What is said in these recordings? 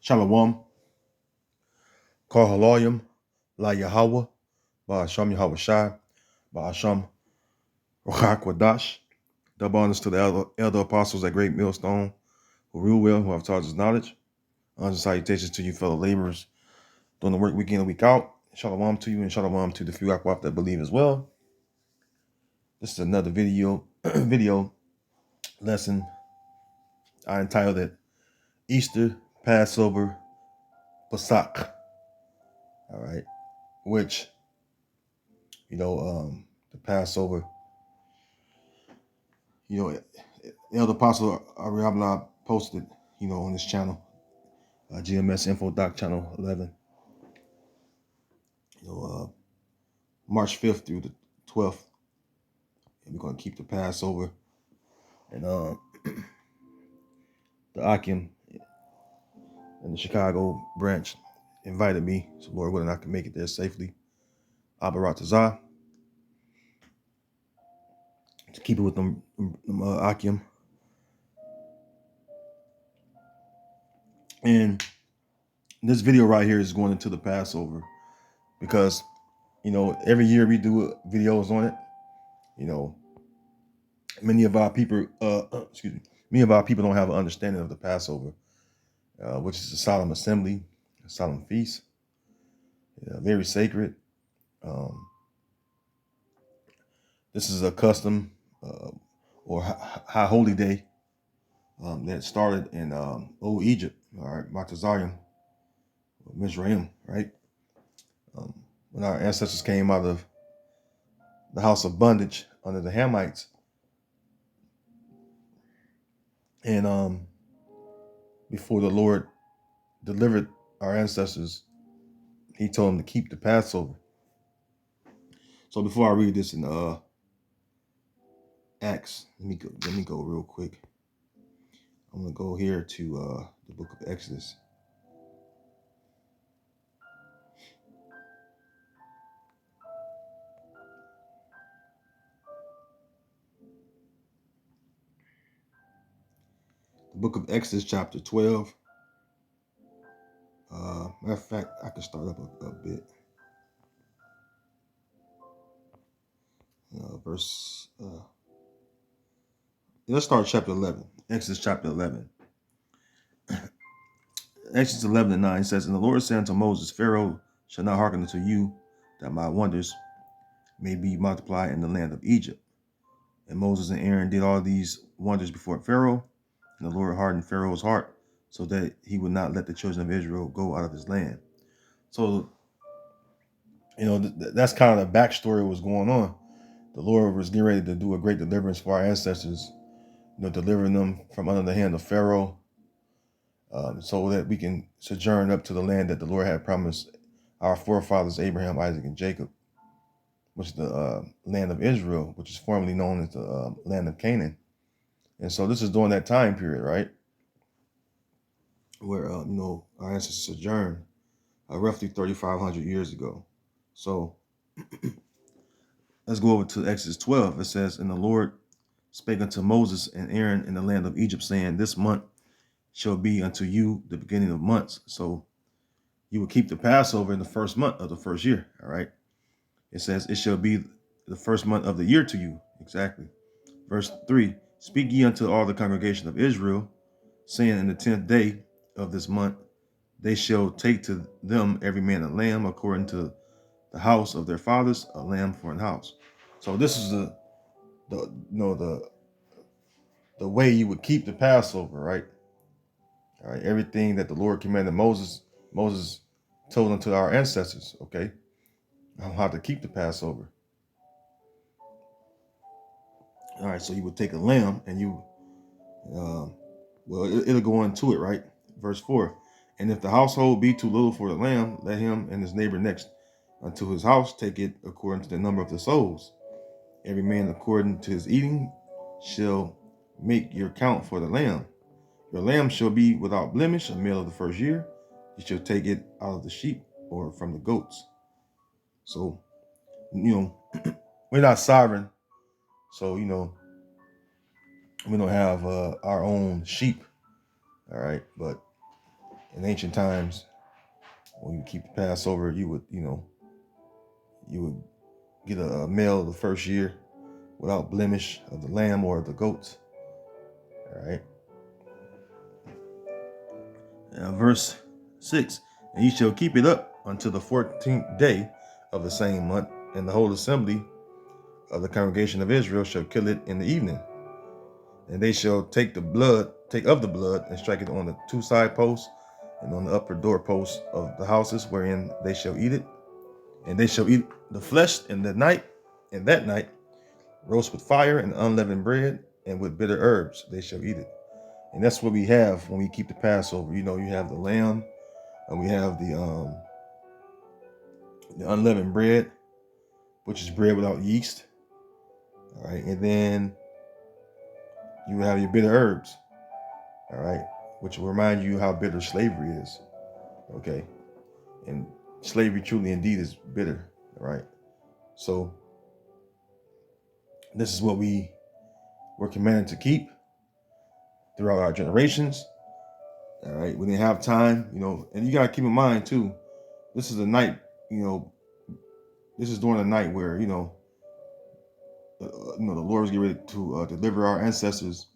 Shalom, Kol Haloyim, La Yahweh, Ba'asham Yahweh Shai, Ba'asham Rochak Wadash. Double honors to the elder apostles at Great Millstone, who rule well, who have taught us knowledge. Honors and salutations to you, fellow laborers, doing the work week in and week out. Shalom to you, and shalom to the few Akwaf that believe as well. This is another video lesson. I entitled it Easter, Passover, Pesach. All right, which the Passover. Elder Apostle Ariabla posted, on this channel, GMS Info Doc Channel 11, March 5th through the 12th. And we're going to keep the Passover. And the Akim and the Chicago branch invited me, so Lord willing, I can make it there safely. Abaratazah, to keep it with them Akim. And this video right here is going into the Passover because, every year we do videos on it. Many of our people, many of our people don't have an understanding of the Passover, which is a solemn assembly, a solemn feast, very sacred. This is a custom or high holy day that started in old Egypt, all right, Matazarium, Mizraim, right? When our ancestors came out of the house of bondage under the Hamites, and before the Lord delivered our ancestors, he told them to keep the Passover. So before I read this in Acts, let me go real quick. I'm gonna go here to the book of Exodus. The book of Exodus, chapter 12. Matter of fact, I can start up a bit. Let's start chapter 11. Exodus chapter 11. Exodus 11:9 says, "And the Lord said unto Moses, Pharaoh shall not hearken unto you, that my wonders may be multiplied in the land of Egypt. And Moses and Aaron did all these wonders before Pharaoh, and the Lord hardened Pharaoh's heart, so that he would not let the children of Israel go out of his land." So, that's kind of the backstory of what's going on. The Lord was getting ready to do a great deliverance for our ancestors, delivering them from under the hand of Pharaoh, so that we can sojourn up to the land that the Lord had promised our forefathers, Abraham, Isaac, and Jacob, which is the land of Israel, which is formerly known as the land of Canaan. And so this is during that time period, right, where, our ancestors sojourned roughly 3,500 years ago. So let's go over to Exodus 12. It says, "And the Lord spake unto Moses and Aaron in the land of Egypt, saying, This month shall be unto you the beginning of months. So you will keep the Passover in the first month of the first year." All right. It says, "It shall be the first month of the year to you." Exactly. Verse 3, "Speak ye unto all the congregation of Israel, saying, In the 10th day of this month, they shall take to them every man a lamb according to the house of their fathers, a lamb for an house." So this is the way you would keep the Passover, right? All right, everything that the Lord commanded Moses told unto our ancestors, okay, how to keep the Passover. All right, so you would take a lamb and it'll go into it, right? Verse 4, "And if the household be too little for the lamb, let him and his neighbor next unto his house take it according to the number of the souls. Every man according to his eating shall make your count for the lamb. Your lamb shall be without blemish, a male of the first year. You shall take it out of the sheep or from the goats." So, we're not sovereign. So, we don't have our own sheep. All right. But In ancient times, when you keep the Passover, you would, you would get a male the first year without blemish of the lamb or the goats. All right. Verse 6, and ye shall keep it up until the 14th day of the same month, and the whole assembly of the congregation of Israel shall kill it in the evening. And they shall take of the blood, and strike it on the two side posts and on the upper door posts of the houses wherein they shall eat it. And they shall eat the flesh in that night, roast with fire and unleavened bread, and with bitter herbs they shall eat it. And that's what we have when we keep the Passover. You have the lamb, and we have the unleavened bread, which is bread without yeast. All right, and then you have your bitter herbs. All right, which will remind you how bitter slavery is. Okay, and slavery truly indeed is bitter. All right, so this is what we were commanded to keep throughout our generations. All right, we didn't have time, and you gotta keep in mind too. This is a night, this is during a night where the Lord was getting ready to deliver our ancestors,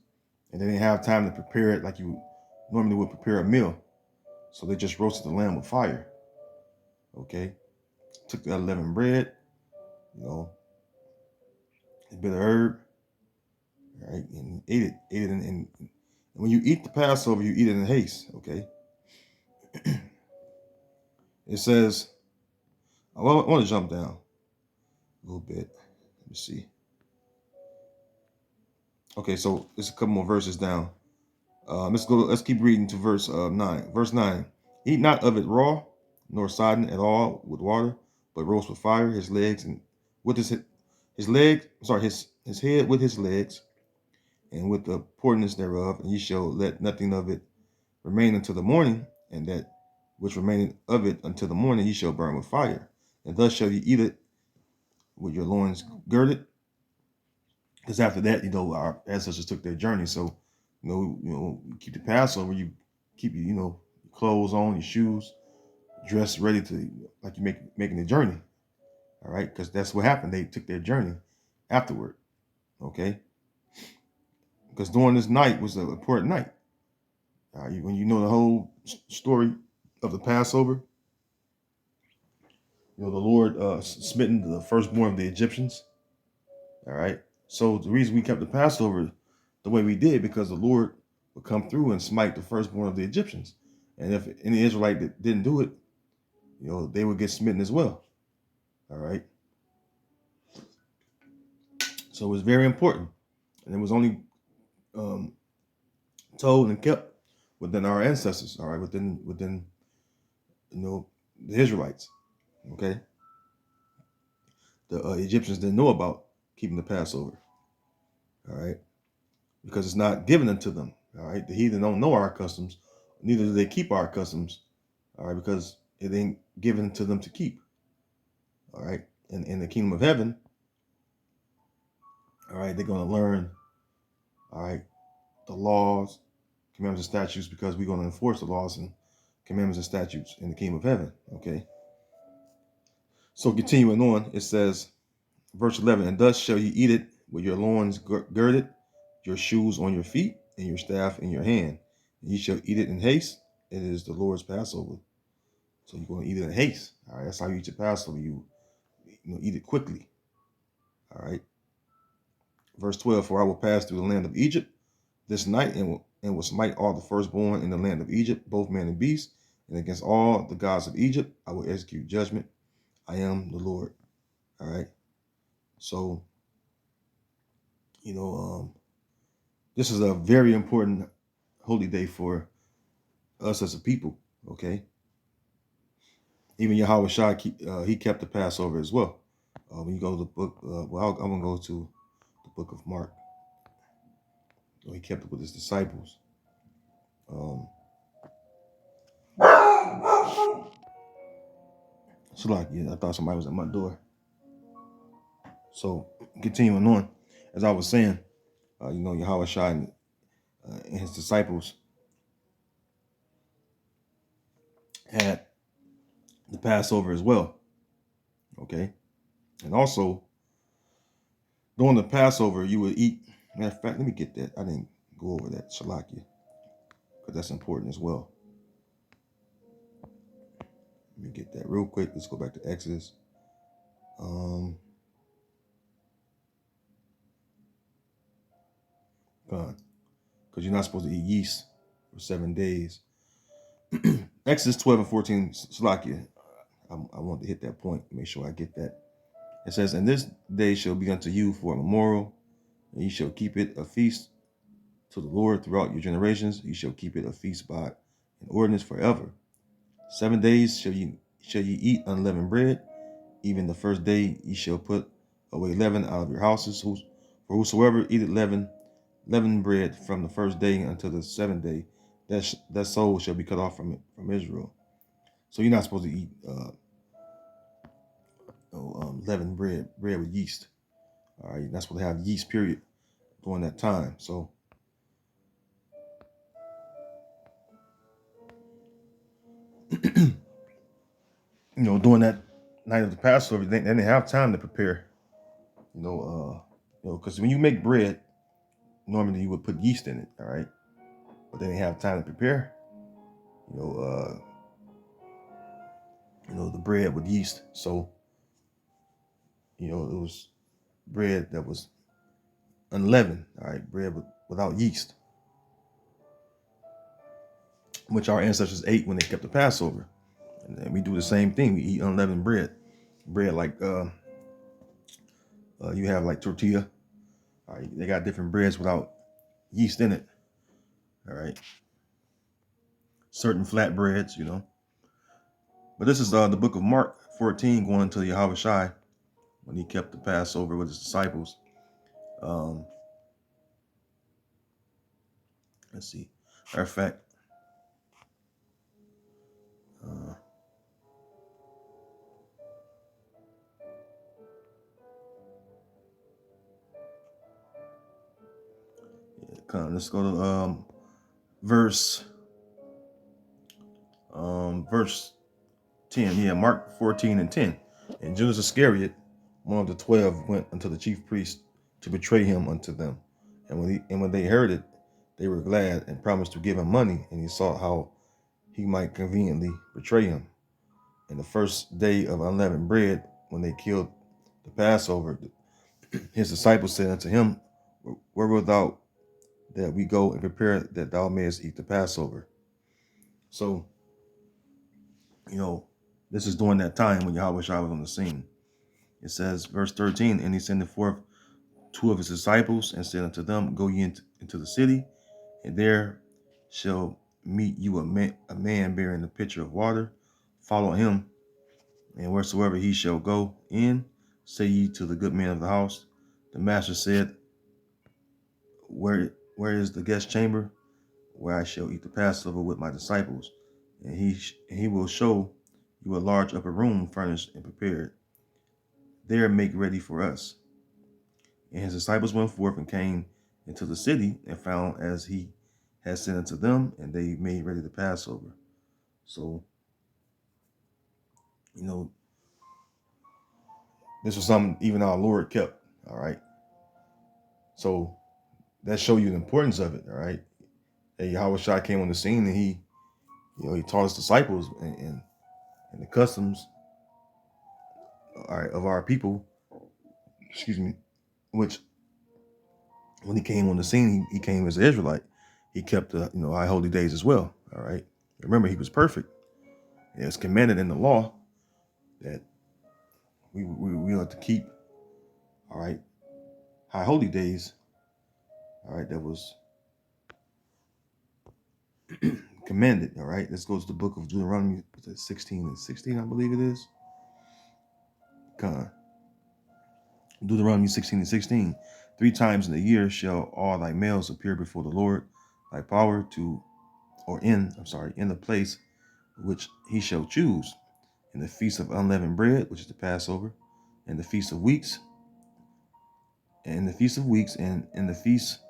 and they didn't have time to prepare it like you normally would prepare a meal. So they just roasted the lamb with fire. Okay, took that unleavened bread, a bit of herb, right, and ate it. And when you eat the Passover, you eat it in haste. Okay, it says, I want to jump down a little bit. Let me see. Okay, so there's a couple more verses down. Let's keep reading to verse 9. Verse 9. Eat not of it raw, nor sodden at all with water, but roast with fire his legs and with his leg, his head with his legs, and with the portness thereof, and ye shall let nothing of it remain until the morning, and that which remaineth of it until the morning ye shall burn with fire. And thus shall ye eat it with your loins girded. Because after that, our ancestors took their journey. So, you keep the Passover, you keep your clothes on, your shoes, dressed, ready to, like you making the journey. All right, because that's what happened. They took their journey afterward. Okay, because during this night was an important night. When you know the whole story of the Passover, the Lord smitten the firstborn of the Egyptians. All right, so the reason we kept the Passover the way we did, because the Lord would come through and smite the firstborn of the Egyptians. And if any Israelite that didn't do it, they would get smitten as well. All right. So it was very important. And it was only told and kept within our ancestors, all right, within the Israelites. Okay. The Egyptians didn't know about keeping the Passover. All right. Because it's not given unto them. All right. The heathen don't know our customs, neither do they keep our customs. All right, because it ain't given to them to keep. All right, and in the kingdom of heaven, all right, they're going to learn, all right, the laws, commandments, and statutes, because we're going to enforce the laws and commandments and statutes in the kingdom of heaven. Okay. So continuing on, it says, verse 11, and thus shall ye eat it with your loins girded, your shoes on your feet, and your staff in your hand. And ye shall eat it in haste. It is the Lord's Passover. So you're going to eat it in haste. All right, that's how you eat your Passover. You eat it quickly. All right. Verse 12, for I will pass through the land of Egypt this night, and will smite all the firstborn in the land of Egypt, both man and beast, and against all the gods of Egypt I will execute judgment. I am the Lord. All right. So, this is a very important holy day for us as a people. Okay. Even Yahweh Shai, he kept the Passover as well. When you go to the book, I'm going to go to the book of Mark. He kept it with his disciples. So I thought somebody was at my door. So continuing on, as I was saying, Yahweh Shai and his disciples, had the Passover as well. Okay. And also, during the Passover, you would eat. Matter of fact, let me get that. I didn't go over that, Shalakia, because that's important as well. Let me get that real quick. Let's go back to Exodus. Because you're not supposed to eat yeast for 7 days. Exodus 12 and 14, Shalakia. I want to hit that point. Make sure I get that. It says, "And this day shall be unto you for a memorial, and you shall keep it a feast to the Lord throughout your generations. You shall keep it a feast by an ordinance forever. 7 days shall ye eat unleavened bread. Even the first day ye shall put away leaven out of your houses. For whosoever eateth leavened bread from the first day until the 7th day, that soul shall be cut off from Israel." So you're not supposed to eat leavened bread with yeast. All right, you're not supposed to have yeast, period, during that time. So during that night of the Passover, they didn't have time to prepare. Because when you make bread, normally you would put yeast in it. All right, but they didn't have time to prepare. The bread with yeast. So it was bread that was unleavened. All right, bread without yeast, which our ancestors ate when they kept the Passover. And we do the same thing. We eat unleavened bread like you have like tortilla. All right, they got different breads without yeast in it. All right, certain flat breads, But this is the book of Mark 14, going to Yahweh Shai when he kept the Passover with his disciples. Let's see. Matter of fact, let's go to verse 10. Yeah, Mark 14 and 10. And Judas Iscariot, one of the 12, went unto the chief priest to betray him unto them. And when they heard it, they were glad and promised to give him money. And he sought how he might conveniently betray him. And the first day of unleavened bread, when they killed the Passover, his disciples said unto him, "Where wilt thou that we go and prepare that thou mayest eat the Passover?" So, this is during that time when Yahweh Shai was on the scene. It says, verse 13, "And he sent forth 2 of his disciples and said unto them, Go ye into the city, and there shall meet you a man bearing a pitcher of water. Follow him, and wheresoever he shall go in, say ye to the good man of the house, The master said, Where is the guest chamber, where I shall eat the Passover with my disciples? And he will show you a large upper room furnished and prepared. There make ready for us." And his disciples went forth and came into the city and found as he had said unto them, and they made ready the Passover. So, this was something even our Lord kept. All right. So that show you the importance of it. All right. And Yahweh Shai came on the scene, and he taught his disciples and the customs, all right, of our people. Excuse me. Which, when he came on the scene, he came as an Israelite. He kept the high holy days as well. All right. Remember, he was perfect. It's commanded in the law that we are to keep, all right, high holy days. All right, that was commanded. All right, let's go to the book of Deuteronomy 16 and 16, I believe it is. Deuteronomy 16 and 16. 3 times in a year shall all thy males appear before the Lord, thy power in the place which he shall choose, in the feast of unleavened bread, which is the Passover, and the feast of weeks, and in the feast of weeks, and in the feast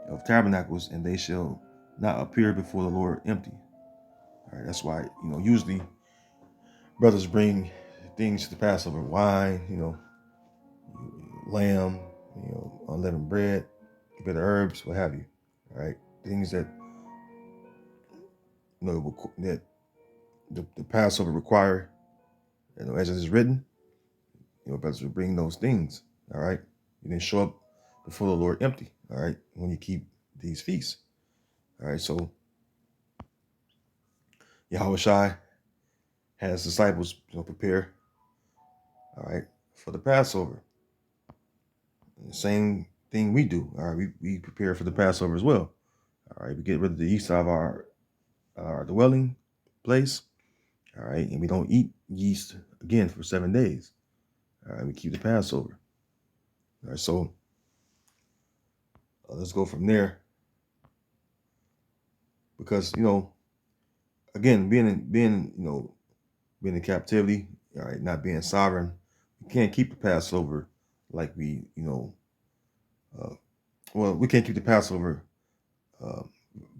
of tabernacles, and they shall not appear before the Lord empty. All right, that's why, usually brothers bring things to the Passover: wine, lamb, unleavened bread, bitter herbs, what have you. All right, things that that the Passover require, as it is written. Brothers will bring those things. All right, you didn't show up before the Lord empty. All right, when you keep these feasts. All right, so Yahweh Shai had his disciples prepare, all right, for the Passover. And the same thing we do. All right, we prepare for the Passover as well. All right, we get rid of the yeast out of our dwelling place. All right, and we don't eat yeast again for 7 days. All right, we keep the Passover. All right, so let's go from there, because again, being in captivity, all right, not being sovereign, we can't keep the Passover like we we can't keep the Passover uh,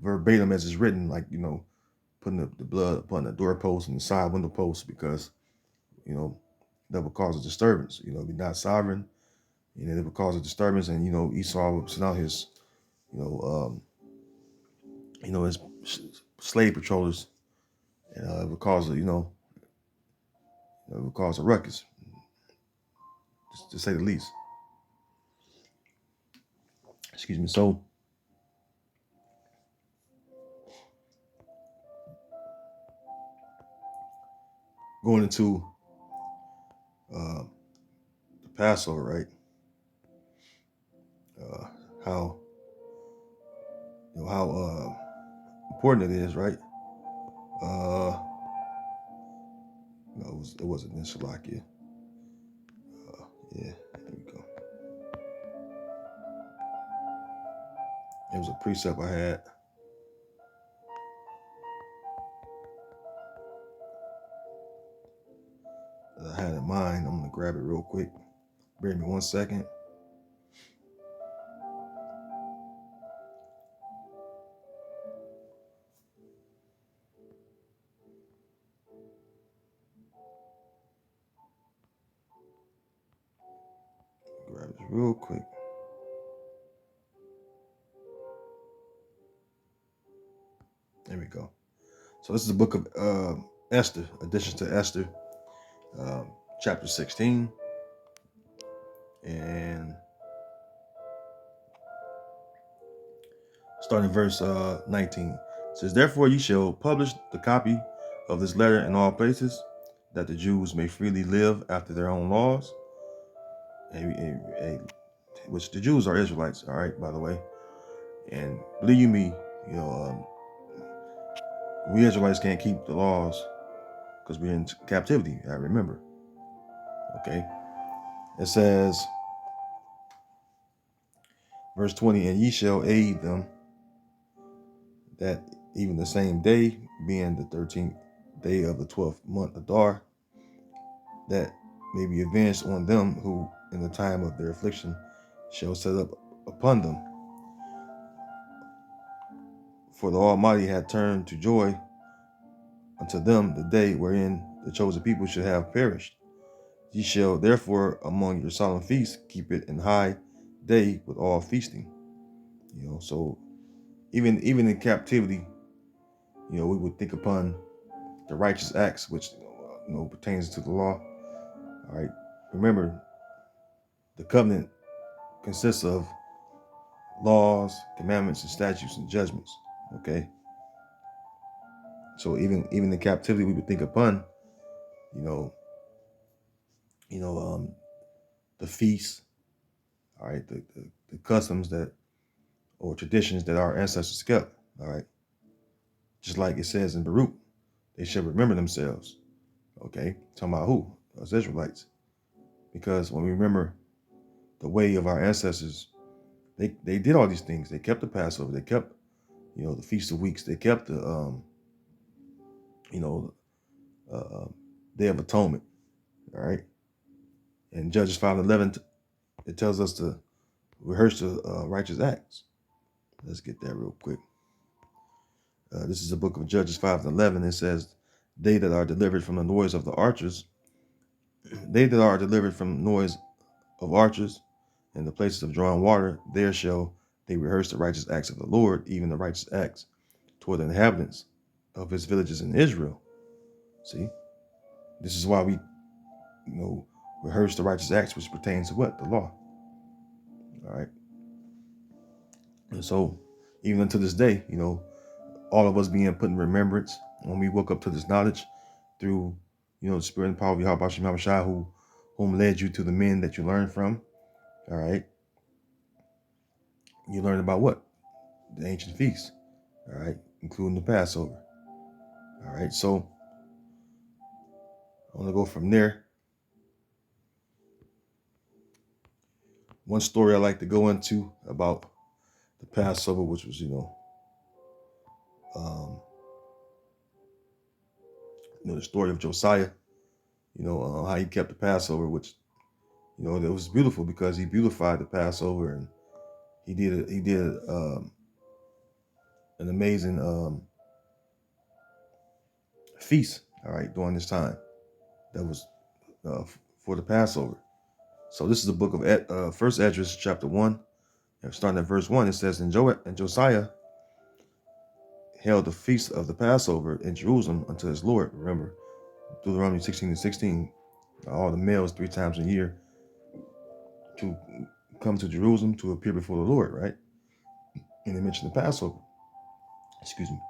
verbatim as it's written, like putting the blood upon the doorpost and the side window posts, because that would cause a disturbance. Be not sovereign, it would cause a disturbance, and Esau would send out his his slave patrollers, and it would cause a ruckus, to say the least. Excuse me. So going into the Passover, right? How how important it is, right? No, it wasn't in Shalakia. Yeah, there we go. It was a precept I had. That I had in mind. I'm gonna grab it real quick. Bear me 1 second. Grab this real quick. There we go. So this is the book of Esther, addition to Esther, chapter 16, and starting verse 19. It says, "Therefore ye shall publish the copy of this letter in all places, that the Jews may freely live after their own laws." Which the Jews are Israelites, all right, by the way. And believe you me, we Israelites can't keep the laws because we're in captivity. I remember. Okay. It says, verse 20, "And ye shall aid them, that even the same day, being the 13th day of the 12th month Adar, that may be avenged on them who in the time of their affliction shall set up upon them. For the Almighty had turned to joy unto them the day wherein the chosen people should have perished. Ye shall therefore among your solemn feasts keep it in high day with all feasting." So even in captivity, we would think upon the righteous acts which pertains to the law. All right. Remember, the covenant consists of laws, commandments, and statutes and judgments. Okay. So even in captivity, we would think upon, the feasts. All right, the customs that or traditions that our ancestors kept. All right, just like it says in Baruch, they should remember themselves. Okay, talking about who? Us Israelites. Because when we remember the way of our ancestors, they did all these things. They kept the Passover. They kept, the Feast of Weeks. They kept the, Day of Atonement. All right. And Judges 5:11, it tells us to rehearse the righteous acts. Let's get that real quick. This is the book of Judges 5:11. It says, they that are delivered from the noise of the archers, they that are delivered from noise of archers in the places of drawing water, there shall they rehearse the righteous acts of the Lord, even the righteous acts toward the inhabitants of his villages in Israel. See, this is why we, rehearse the righteous acts, which pertains to what? The law. All right. And so, even unto this day, all of us being put in remembrance when we woke up to this knowledge through, the spirit and power of Yahweh Shem Shai, whom led you to the men that you learned from. All right. You learned about what? The ancient feasts. All right. Including the Passover. All right. So I want to go from there. One story I like to go into about the Passover, which was, the story of Josiah, how he kept the Passover, which, it was beautiful because he beautified the Passover, and he did an amazing feast, all right, during this time that was for the Passover. So this is the book of First Esdras, chapter 1, and starting at verse 1. It says, and Josiah held the feast of the Passover in Jerusalem unto his Lord. Remember, Deuteronomy 16:16, all the males 3 times a year to come to Jerusalem to appear before the Lord, right? And they mentioned the Passover. Excuse me.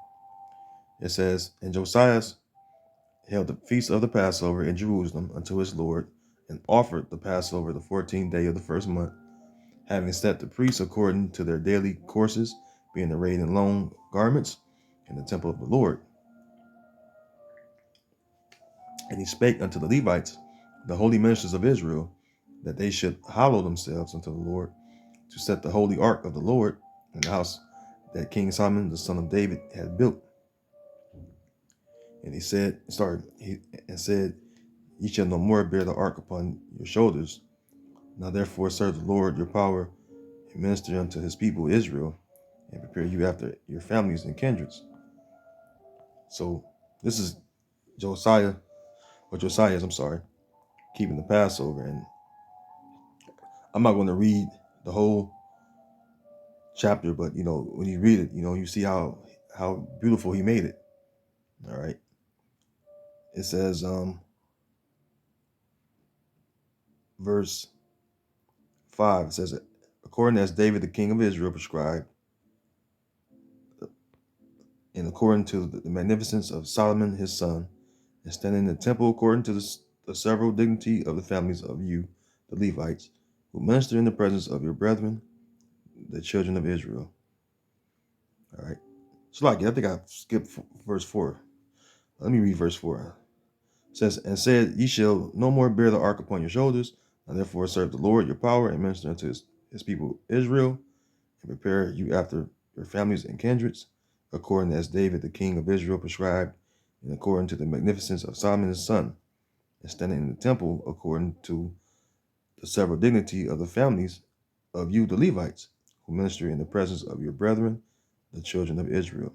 It says, and Josiah held the feast of the Passover in Jerusalem unto his Lord, and offered the Passover the 14th day of the first month, having set the priests according to their daily courses, being arrayed in long garments in the temple of the Lord. And he spake unto the Levites, the holy ministers of Israel, that they should hallow themselves unto the Lord, to set the holy ark of the Lord in the house that King Solomon, the son of David, had built. And he said, ye shall no more bear the ark upon your shoulders. Now therefore serve the Lord your power, and minister unto his people Israel, and prepare you after your families and kindreds. So this is Josiah's, keeping the Passover. And I'm not going to read the whole chapter, but when you read it, you see how beautiful he made it. All right. It says, verse 5, it says, according as David the king of Israel prescribed, and according to the magnificence of Solomon his son, and standing in the temple according to the several dignity of the families of you, the Levites, who minister in the presence of your brethren, the children of Israel. All right. So I think I skipped verse 4. Let me read verse 4. It says, and said, ye shall no more bear the ark upon your shoulders, and therefore serve the Lord your power, and minister unto his people Israel, and prepare you after your families and kindreds, according as David the king of Israel prescribed, and according to the magnificence of Solomon his son, and standing in the temple according to the several dignity of the families of you, the Levites, who minister in the presence of your brethren, the children of Israel.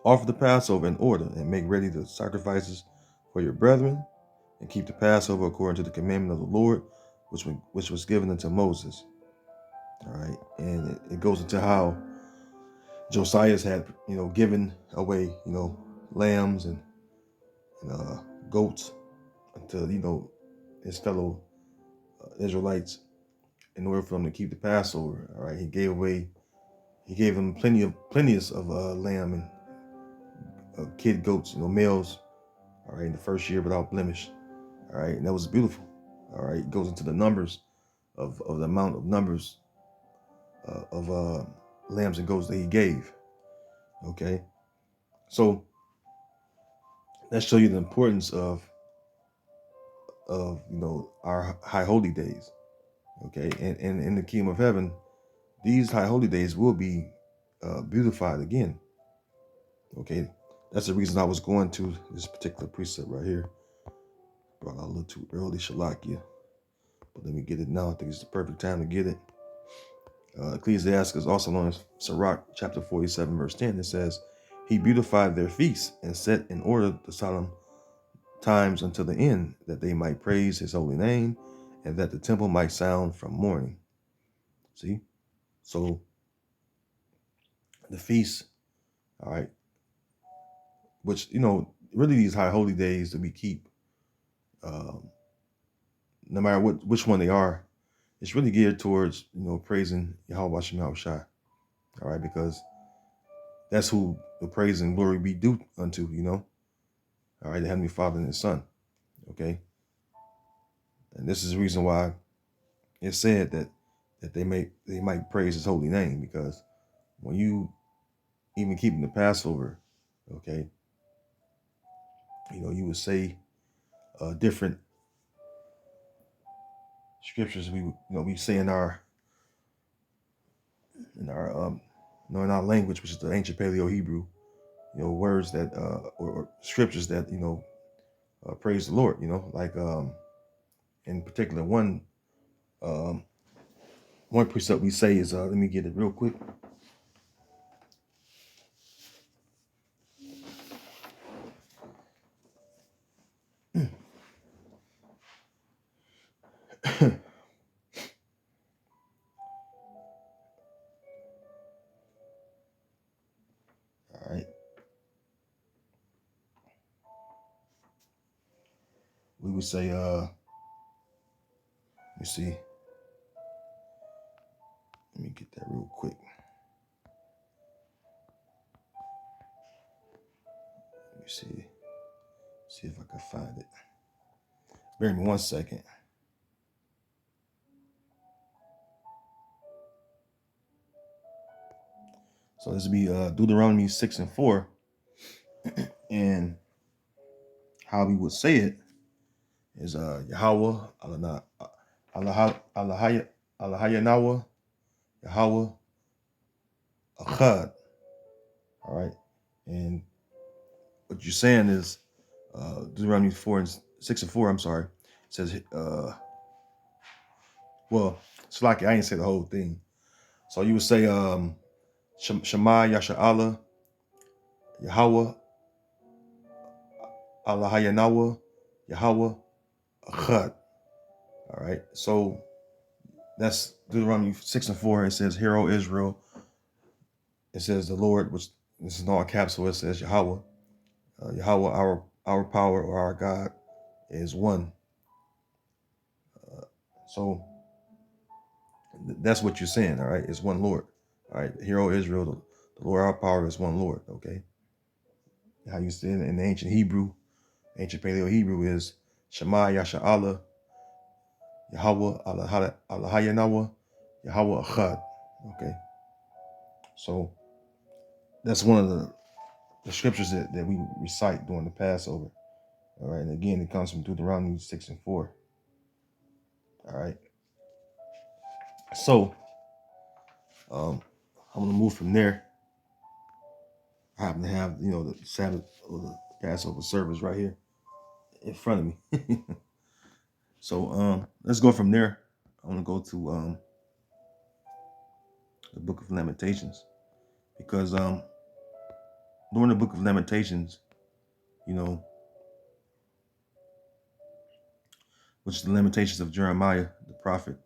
Offer the Passover in order, and make ready the sacrifices for your brethren, and keep the Passover according to the commandment of the Lord, which was given unto Moses. All right, and it goes into how Josiah's had, given away, lambs and goats to, his fellow Israelites in order for them to keep the Passover. All right, he gave them plenteous of lamb and kid goats, males. All right, in the first year without blemish. All right, and that was beautiful. All right, it goes into the numbers of the amount of numbers of lambs and goats that he gave. Okay, so that shows you the importance of our high holy days. Okay, and in the kingdom of heaven, these high holy days will be beautified again. Okay, that's the reason I was going to this particular precept right here. Brought out a little too early, Shalakia, but let me get it now. I think it's the perfect time to get it. Ecclesiastes, also known as Sirach, chapter 47, verse 10, it says, He beautified their feasts and set in order the solemn times until the end, that they might praise his holy name, and that the temple might sound from morning. See? So the feast, all right, which, really these high holy days that we keep, no matter which one they are, it's really geared towards, praising Yahweh Shem Shai. All right, because that's who the praise and glory be due unto, all right, the Heavenly Father and His Son. Okay. And this is the reason why it's said that they might praise his holy name, because when you even keeping the Passover, okay, you would say different scriptures we say in our in our language, which is the ancient Paleo Hebrew, words that or scriptures that praise the Lord, like in particular um one precept we say is let me get it real quick. All right, we would say let me see, let me get that real quick. Let me see if I can find it. Bear me 1 second. So this would be Deuteronomy 6:4, and how we would say it is Yahweh Allahayanawa Yahweh Achad. All right, and what you're saying is Deuteronomy 6:4. I'm sorry, it says well, Slaki, I didn't say the whole thing. So you would say Shema Yasha Allah Yahweh Allahayanawa Yahweh Achad. All right, so that's Deuteronomy 6:4. It says, Hear, O Israel. It says the Lord, which this is in all caps, so it says Yahweh. Yahweh, our power or our God is one. So that's what you're saying, all right? It's one Lord. All right, Hear, O Israel, the Lord our power is one Lord, okay? How you say it in the ancient Hebrew, ancient Paleo Hebrew is Shema Yasha Allah, Yahweh, Allah Yahweh Achad. Okay. So that's one of the scriptures that we recite during the Passover. All right. And again, it comes from Deuteronomy 6:4. All right. So I'm gonna move from there. I happen to have, the Sabbath or the Passover service right here in front of me. So let's go from there. I want to go to the Book of Lamentations, because during the Book of Lamentations, you know, which is the Lamentations of Jeremiah the prophet,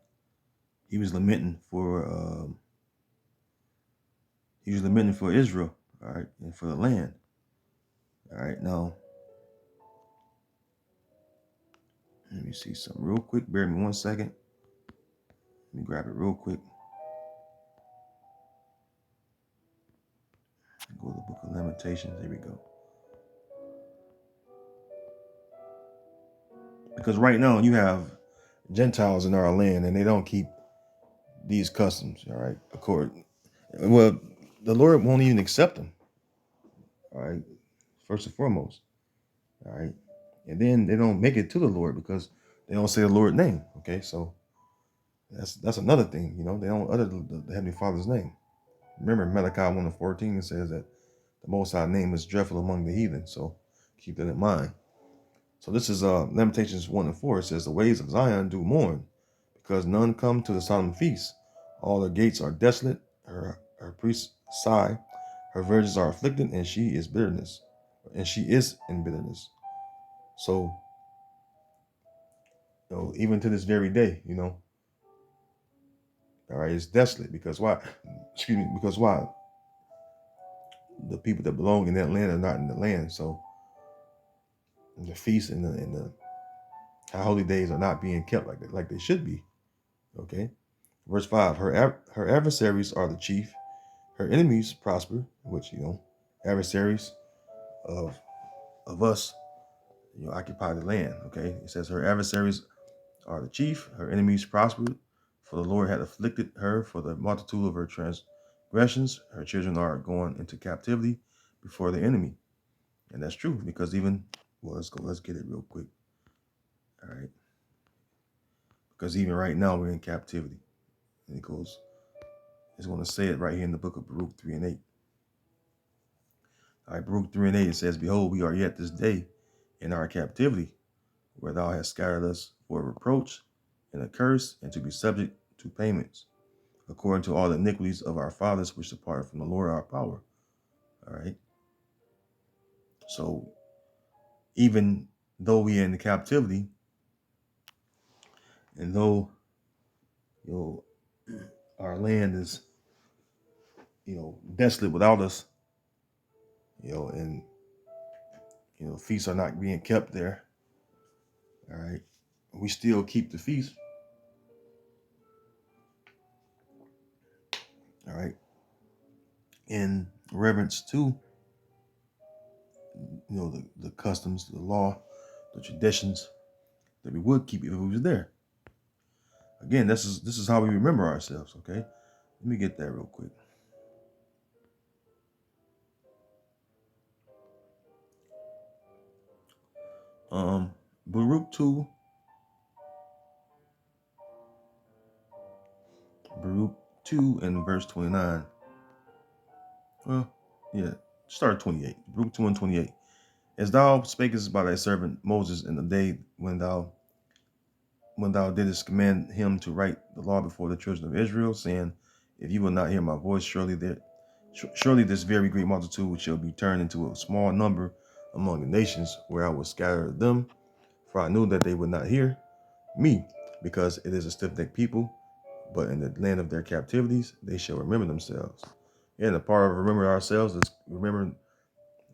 he was lamenting for Israel, all right, and for the land. All right, now let me see something real quick. Bear me 1 second. Let me grab it real quick. Go to the Book of Lamentations. Here we go. Because right now you have Gentiles in our land, and they don't keep these customs. All right, well, the Lord won't even accept them. All right, first and foremost. All right, and then they don't make it to the Lord because they don't say the Lord's name. Okay, so that's another thing. They don't utter the Heavenly Father's name. Remember Malachi 1:14, it says that the Most High name is dreadful among the heathen. So keep that in mind. So this is Lamentations 1:4. It says, the ways of Zion do mourn, because none come to the solemn feast. All her gates are desolate. Her priests sigh. Her virgins are afflicted, and she is bitterness. And she is in bitterness. So, even to this very day, all right, it's desolate because why? Excuse me, because why? The people that belong in that land are not in the land. So the feasts and the holy days are not being kept like they should be. Okay. Verse 5, her adversaries are the chief, her enemies prosper, which adversaries of us, occupy the land. Okay. It says her adversaries are the chief, her enemies prospered, for the Lord had afflicted her for the multitude of her transgressions. Her children are going into captivity before the enemy. And that's true, because let's get it real quick. All right. Because even right now we're in captivity. And it's going to say it right here in the book of Baruch 3 and 8. All right, Baruch 3 and 8, it says, behold, we are yet this day in our captivity, where thou hast scattered us for a reproach and a curse, and to be subject to payments, according to all the iniquities of our fathers, which departed from the Lord our power. All right. So even though we are in the captivity, and though our land is desolate without us, and feasts are not being kept there. All right, we still keep the feast. All right, in reverence to the customs, the law, the traditions that we would keep if we was there. Again, this is how we remember ourselves. Okay, let me get that real quick. Baruch 2, Baruch 2 and verse 29. Well, yeah, start 28. Baruch 2 and 28. As thou spakest by thy servant Moses in the day when thou didst command him to write the law before the children of Israel, saying, if you will not hear my voice, surely this very great multitude shall be turned into a small number among the nations, where I will scatter them. For I knew that they would not hear me, because it is a stiff-necked people, but in the land of their captivities they shall remember themselves. And the part of remember ourselves is remembering,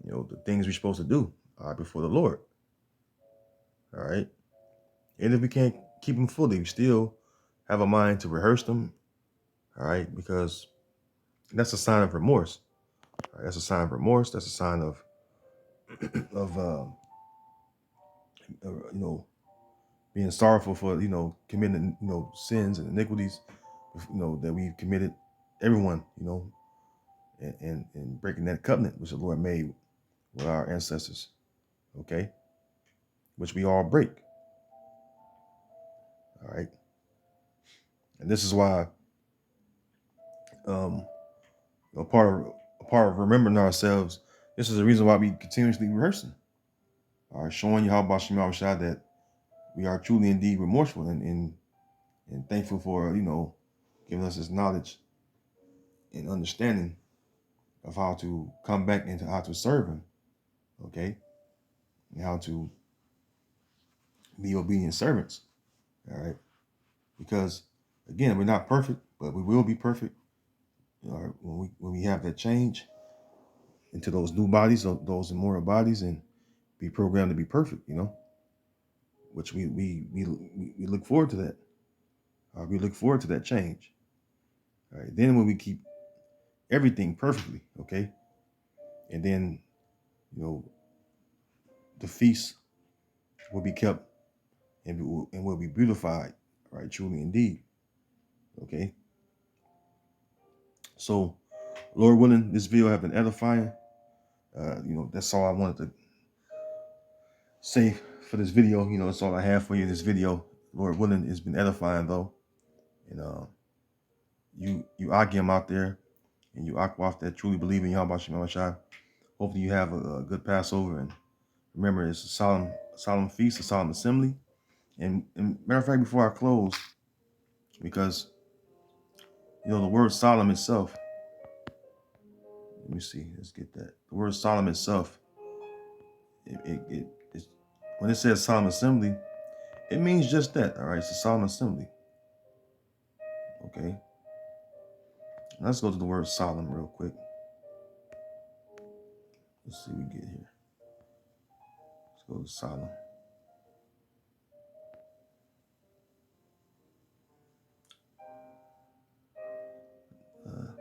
the things we're supposed to do before the Lord. All right. And if we can't keep them fully, we still have a mind to rehearse them. All right. Because that's a sign of remorse. Right? That's a sign of remorse. That's a sign of, of being sorrowful for, committing, sins and iniquities, that we've committed, everyone, and breaking that covenant which the Lord made with our ancestors. Okay. Which we all break. All right. And this is why, a part of remembering ourselves, this is the reason why we continuously rehearsing. All right, showing you how about Shema Shah that we are truly indeed remorseful and thankful for, giving us this knowledge and understanding of how to come back into how to serve him. Okay. And how to be obedient servants. All right. Because again, we're not perfect, but we will be perfect. All right, when we have that change into those new bodies, those immortal bodies, and be programmed to be perfect, which we look forward to that. We look forward to that change. All right. Then when we keep everything perfectly, okay, and then the feast will be kept and will be beautified, right? Truly indeed. Okay. So, Lord willing, this video have been edifying. That's all I wanted to say for this video. That's all I have for you in this video. Lord willing, it's been edifying though. And you Akim out there, and you Akwaf that truly believe in Yahweh Shem Shai. Hopefully you have a good Passover, and remember it's a solemn feast, a solemn assembly. And matter of fact, before I close, because The word solemn itself, let me see, let's get that. The word solemn itself, it's, when it says solemn assembly, it means just that, all right? It's a solemn assembly, okay? Let's go to the word solemn real quick. Let's see what we get here. Let's go to solemn.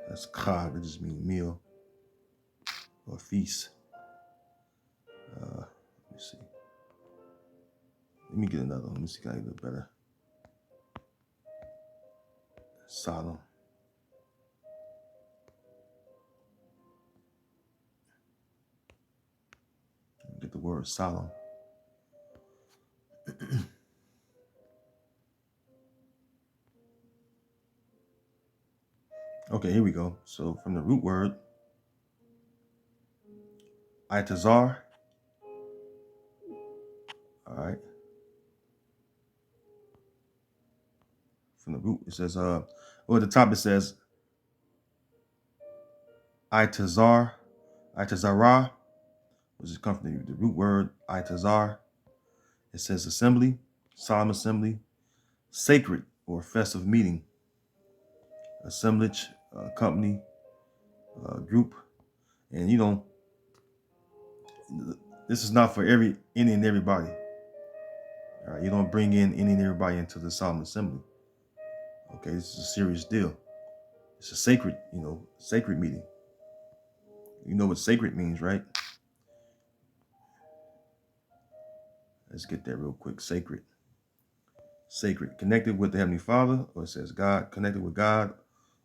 That's chag, it just means meal or feast. Let me see. Let me get another one. Let me see if I can get better. Solemn. Get the word solemn. Okay, here we go. So from the root word, itazar. All right. From the root, it says, at the top it says itazar, itazara, which is come from the root word itazar. It says assembly, solemn assembly, sacred or festive meeting, assemblage, company, group. And this is not for any and everybody. All right, you don't bring in any and everybody into the solemn assembly. Okay, this is a serious deal. It's a sacred, sacred meeting. You know what sacred means, right? Let's get that real quick. Sacred. Sacred. Connected with the Heavenly Father, or it says God, connected with God,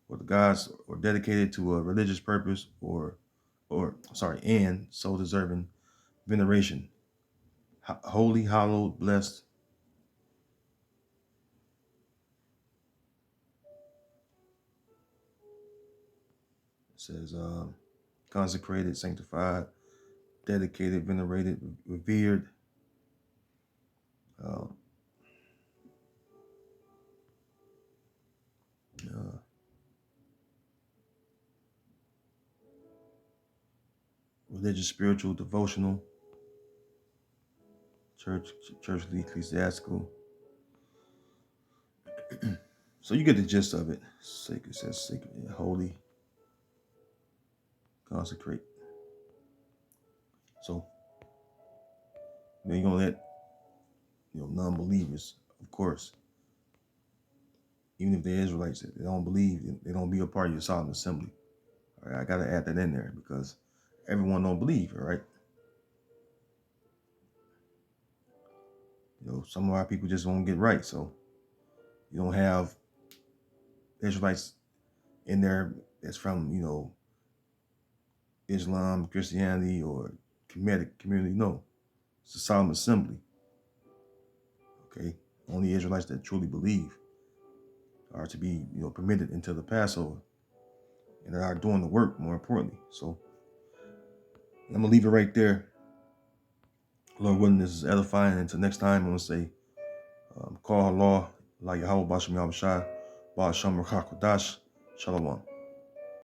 or the gods, or dedicated to a religious purpose, and so deserving veneration. Holy, hallowed, blessed. It says consecrated, sanctified, dedicated, venerated, revered. Religious, spiritual, devotional, churchly, ecclesiastical. So you get the gist of it. Sacred, says sacred, holy, consecrate. So you're gonna let non-believers, of course, even if they're Israelites, they don't believe, they don't be a part of your solemn assembly. All right, I gotta add that in there because everyone don't believe, all right? Some of our people just won't get right. So you don't have Israelites in there that's from, Islam, Christianity, or Kemetic community. No, it's a solemn assembly. Okay, only Israelites that truly believe are to be, permitted into the Passover, and are doing the work. More importantly, so I'm gonna leave it right there. Lord willing, this is edifying. Until next time, I'm gonna say, call Allah, la Yahweh Basham Yahweh Shai, Ba Sham Rakha Kodash, Shalom.